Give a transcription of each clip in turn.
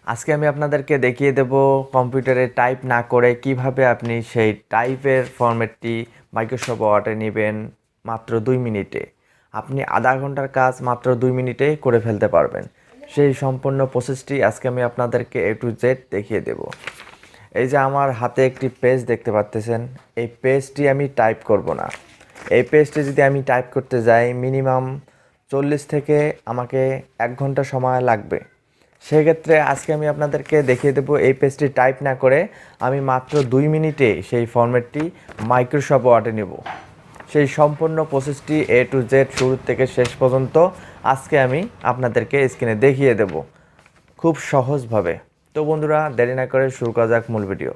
আজকে আমি আপনাদেরকে দেখিয়ে দেব কম্পিউটারে টাইপ না করে কিভাবে আপনি সেই টাইপের ফরম্যাটটি মাইক্রোসফট ওয়ার্ডে নেবেন মাত্র 2 মিনিটে। আপনি আধা ঘন্টার কাজ মাত্র 2 মিনিটে করে ফেলতে পারবেন। সেই সম্পূর্ণ প্রসেসটি আজকে আমি আপনাদেরকে A to Z দেখিয়ে দেব। এই যে আমার হাতে একটি পেজ দেখতে পাচ্ছেন, এই পেজটি আমি টাইপ করব না। এই পেজটি যদি আমি টাইপ করতে যাই মিনিমাম 40 থেকে আমাকে 1 ঘন্টা সময় লাগবে। সেক্ষেত্রে আজকে আমি আপনাদেরকে দেখিয়ে দেবো এই পেজটি টাইপ না করে আমি মাত্র 2 মিনিটে সেই ফরম্যাটটি মাইক্রোসফট ওয়ার্ডে নেব। সেই সম্পূর্ণ প্রসেসটি A to Z শুরু থেকে শেষ পর্যন্ত আজকে আমি আপনাদেরকে স্ক্রিনে দেখিয়ে দেব খুব সহজভাবে। তো বন্ধুরা, দেরি না করে শুরু করা যাক মূল ভিডিও।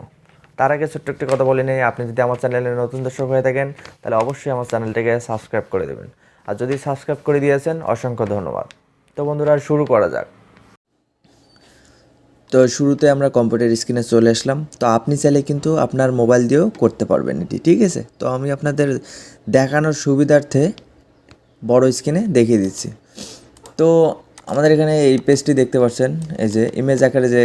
তার আগে ছোট্ট একটি কথা বলে নেই, আপনি যদি আমার চ্যানেলে নতুন দর্শক হয়ে থাকেন তাহলে অবশ্যই আমার চ্যানেলটিকে সাবস্ক্রাইব করে দেবেন, আর যদি সাবস্ক্রাইব করে দিয়েছেন অসংখ্য ধন্যবাদ। তো বন্ধুরা, শুরু করা যাক। তো শুরুতে আমরা কম্পিউটার স্ক্রিনে চলে আসলাম। তো আপনি চাইলে কিন্তু আপনার মোবাইল দিয়েও করতে পারবেন এটি, ঠিক আছে? তো আমি আপনাদের দেখানোর সুবিধার্থে বড় স্ক্রিনে দেখিয়ে দিচ্ছি। তো আমাদের এখানে এই পেজটি দেখতে পাচ্ছেন, এই যে ইমেজ আকারে যে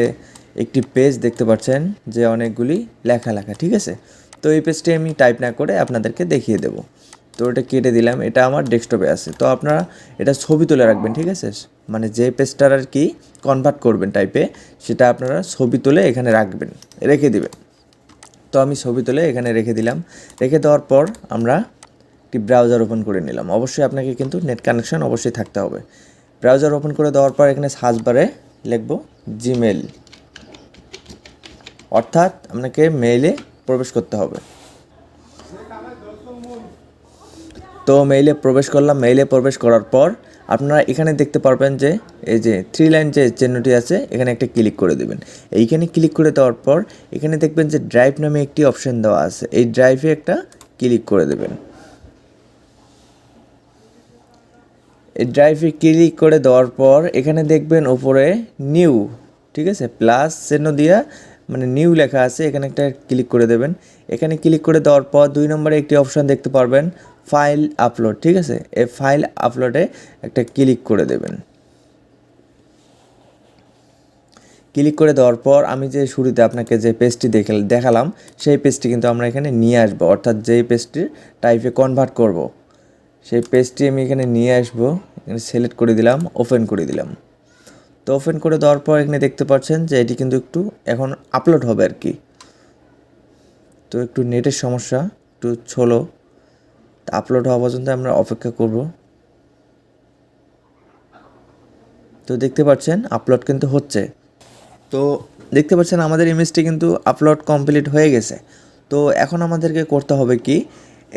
একটি পেজ দেখতে পাচ্ছেন যে অনেকগুলি লেখা, ঠিক আছে? তো এই পেজটি আমি টাইপ না করে আপনাদেরকে দেখিয়ে দেব। তো এটা কেটে দিলাম, এটা আমার ডেস্কটপে আছে। তো আপনারা এটা ছবি তুলে রাখবেন, ঠিক আছে? মানে যে পেজটার আর কি কনভার্ট করবেন টাইপে, সেটা আপনারা ছবি তুলে এখানে রাখবেন, রেখে দিবেন। তো আমি ছবি তুলে এখানে রেখে দিলাম। রেখে দেওয়ার পর আমরা একটি ব্রাউজার ওপেন করে নিলাম। অবশ্যই আপনাকে কিন্তু নেট কানেকশন অবশ্যই থাকতে হবে। ব্রাউজার ওপেন করে দেওয়ার পর এখানে সার্চ বারে লিখব জিমেল, অর্থাৎ আপনাকে মেইলে প্রবেশ করতে হবে। তো মেইলে প্রবেশ করলাম। মেইলে প্রবেশ করার পর আপনারা এখানে দেখতে পারবেন যে এই যে 3 লাইন যে চিহ্নটি আছে, এখানে একটা ক্লিক করে দেবেন। এইখানে ক্লিক করে দেওয়ার পর এখানে দেখবেন যে ড্রাইভ নামে একটি অপশন দেওয়া আছে, এই ড্রাইভে একটা ক্লিক করে দেবেন। এই ড্রাইভে ক্লিক করে দেওয়ার পর এখানে দেখবেন উপরে নিউ, ঠিক আছে, প্লাস চিহ্ন দিয়া মানে নিউ লেখা আছে, এখানে একটা ক্লিক করে দেবেন। এখানে ক্লিক করে দেওয়ার পর 2 নম্বরে একটি অপশান দেখতে পারবেন ফাইল আপলোড, ঠিক আছে? এই ফাইল আপলোডে একটা ক্লিক করে দেবেন। ক্লিক করে দেওয়ার পর আমি যে শুরুতে আপনাকে যে পেজটি দেখালাম সেই পেজটি কিন্তু আমরা এখানে নিয়ে আসবো, অর্থাৎ যেই পেজটি টাইপে কনভার্ট করব সেই পেজটি আমি এখানে নিয়ে আসবো। এখানে সিলেক্ট করে দিলাম, ওপেন করে দিলাম। তো ওপেন করে দেওয়ার পর এখানে দেখতে পাচ্ছেন যে এটি কিন্তু একটু এখন আপলোড হবে আর কি। তো একটু নেটের সমস্যা, একটু ছোলো। আপলোড হওয়া পর্যন্ত আমরা অপেক্ষা করব। তো দেখতে পাচ্ছেন আপলোড কিন্তু হচ্ছে। তো দেখতে পাচ্ছেন আমাদের ইমেজটি কিন্তু আপলোড কমপ্লিট হয়ে গেছে। তো এখন আমাদেরকে করতে হবে কি,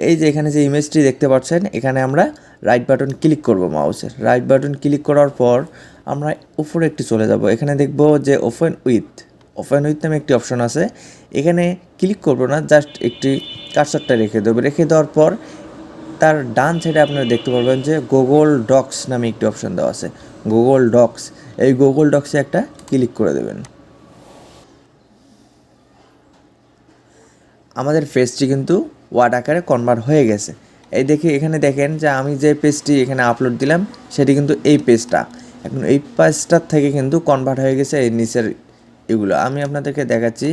এই যে এখানে যে ইমেজটি দেখতে পাচ্ছেন এখানে আমরা রাইট বাটন ক্লিক করব, মাউসের রাইট বাটন ক্লিক করার পর আমরা উপরে একটি চলে যাব। এখানে দেখব যে ওপেন উইথ নামে একটি অপশন আছে, এখানে ক্লিক করব না, জাস্ট একটি কার্সরটা রেখে দেবো। রেখে দেওয়ার পর তার ডান সাইডে আপনারা দেখতে পারবেন যে গুগল ডক্স নামে একটি অপশন দেওয়া আছে, গুগল ডক্স। এই গুগল ডক্সে একটা ক্লিক করে দেবেন। আমাদের পেজটি কিন্তু ওয়ার্ড আকারে কনভার্ট হয়ে গেছে। এই দেখে এখানে দেখেন যে আমি যে পেজটি এখানে আপলোড দিলাম সেটি কিন্তু এই পেজটা, এখন এই পেজটার থেকে কিন্তু কনভার্ট হয়ে গেছে এই নিচের এগুলো। আমি আপনাদেরকে দেখাচ্ছি,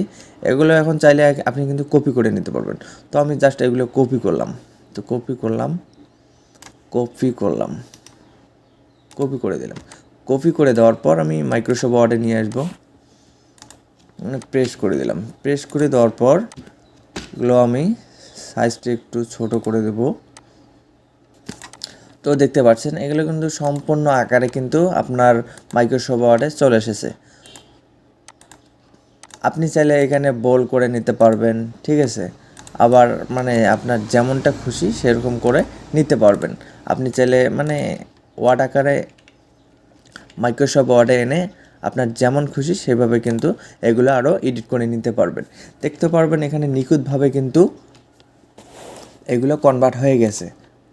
এগুলো এখন চাইলে আপনি কিন্তু কপি করে নিতে পারবেন। তো আমি জাস্ট এগুলো কপি করলাম। তো কপি করে দিলাম। কপি করে দেওয়ার পর আমি মাইক্রোসফট ওয়ার্ডে নিয়ে আসবো, প্রেস করে দিলাম। প্রেস করে দেওয়ার পর এগুলো আমি সাইজটা একটু ছোট করে দেব। তো দেখতে পাচ্ছেন এগুলো কিন্তু সম্পূর্ণ আকারে কিন্তু আপনার মাইক্রোসফট ওয়ার্ডে চলে এসেছে। আপনি চাইলে এখানে বোল্ড করে নিতে পারবেন, ঠিক আছে? আবার মানে আপনার যেমনটা খুশি সেরকম করে নিতে পারবেন। আপনি চাইলে মানে ওয়ার্ড আকারে মাইক্রোসফট ওয়ার্ডে এনে আপনার যেমন খুশি সেভাবে কিন্তু এগুলো আরও এডিট করে নিতে পারবেন। দেখতে পারবেন এখানে নিখুঁতভাবে কিন্তু এগুলো কনভার্ট হয়ে গেছে,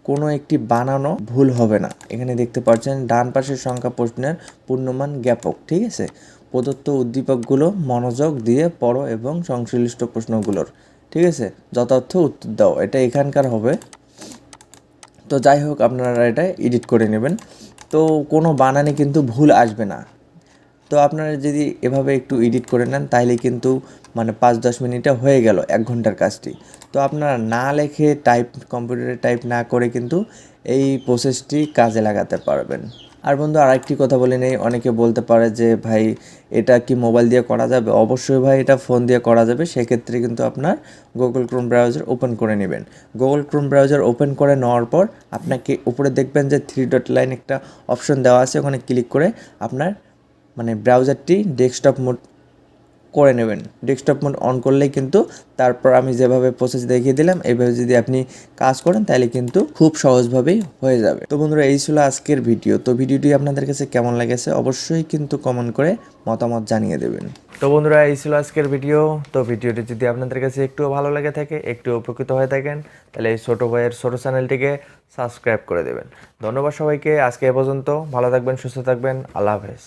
কোনো একটি বানানো ভুল হবে না। এখানে দেখতে পাচ্ছেন ডান পাশের সংখ্যা প্রশ্নের পূর্ণমান জ্ঞাপক, ঠিক আছে? প্রদত্ত উদ্দীপকগুলো মনোযোগ দিয়ে পড়ো এবং সংশ্লিষ্ট প্রশ্নগুলোর, ঠিক আছে, যথার্থ উত্তর দাও। এটা এখানকার হবে। তো যাই হোক, আপনারা এটা এডিট করে নেবেন। তো কোনো বানানে কিন্তু ভুল আসবে না। তো আপনারা যদি এভাবে একটু এডিট করে নেন তাহলে কিন্তু মানে 5-10 মিনিটে হয়ে গেল 1 ঘন্টার কাজটি। তো আপনারা না লেখে কম্পিউটারে টাইপ না করে কিন্তু এই প্রসেসটি কাজে লাগাতে পারবেন। আর বন্ধু আরেকটি কথা বলে নেই, অনেকে বলতে পারে যে ভাই এটা কি মোবাইল দিয়ে করা যাবে? অবশ্যই ভাই এটা ফোন দিয়ে করা যাবে। সেক্ষেত্রে কিন্তু আপনার গুগল ক্রোম ব্রাউজার ওপেন করে নেবেন। গুগল ক্রোম ব্রাউজার ওপেন করে নেওয়ার পর আপনাকে উপরে দেখবেন যে 3 ডট লাইন একটা অপশন দেওয়া আছে, ওখানে ক্লিক করে আপনার মানে ব্রাউজারটি ডেস্কটপ মোড করে নেবেন। ডেস্কটপ মোড অন করলেই কিন্তু তারপর আমি যেভাবে প্রসেস দেখিয়ে দিলাম এইভাবে যদি আপনি কাজ করেন তাহলে কিন্তু খুব সহজভাবেই হয়ে যাবে। তো বন্ধুরা এই ছিল আজকের ভিডিও। তো ভিডিওটি আপনাদের কাছে কেমন লেগেছে অবশ্যই কিন্তু কমেন্ট করে মতামত জানিয়ে দেবেন। তো বন্ধুরা এই ছিল আজকের ভিডিও। তো ভিডিওটি যদি আপনাদের কাছে একটুও ভালো লেগে থাকে, একটু উপকৃত হয়ে থাকেন, তাহলে এই ছোটো ভাইয়ের ছোটো চ্যানেলটিকে সাবস্ক্রাইব করে দেবেন। ধন্যবাদ সবাইকে। আজকে এ পর্যন্ত। ভালো থাকবেন, সুস্থ থাকবেন। আল্লাহ হাফেজ।